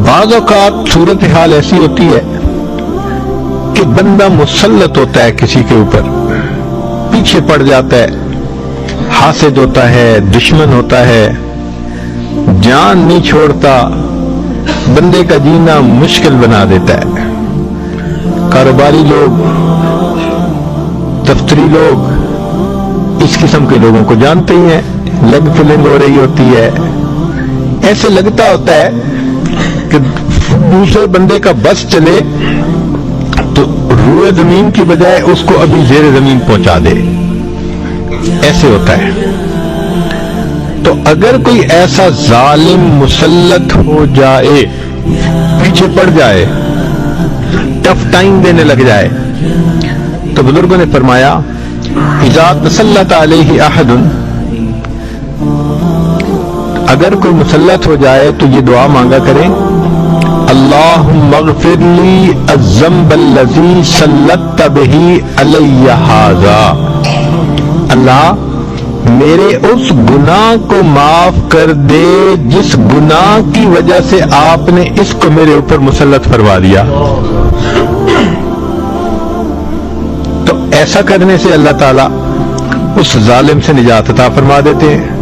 بعض اوقات صورتحال ایسی ہوتی ہے کہ بندہ مسلط ہوتا ہے کسی کے اوپر، پیچھے پڑ جاتا ہے، حاسد ہوتا ہے، دشمن ہوتا ہے، جان نہیں چھوڑتا، بندے کا جینا مشکل بنا دیتا ہے۔ کاروباری لوگ، دفتری لوگ اس قسم کے لوگوں کو جانتے ہی ہیں، لگ پلنگ ہو رہی ہوتی ہے، ایسے لگتا ہوتا ہے کہ دوسرے بندے کا بس چلے تو روئے زمین کی بجائے اس کو ابھی زیر زمین پہنچا دے، ایسے ہوتا ہے۔ تو اگر کوئی ایسا ظالم مسلط ہو جائے، پیچھے پڑ جائے، ٹف ٹائم دینے لگ جائے، تو بزرگوں نے فرمایا اذا تسلط علیہ احد، اگر کوئی مسلط ہو جائے تو یہ دعا مانگا کریں، اللہم اغفر لی الذنب الذی سلطت بہ علی ھذا، اللہ میرے اس گناہ کو معاف کر دے جس گناہ کی وجہ سے آپ نے اس کو میرے اوپر مسلط فرما دیا۔ تو ایسا کرنے سے اللہ تعالیٰ اس ظالم سے نجات عطا فرما دیتے ہیں۔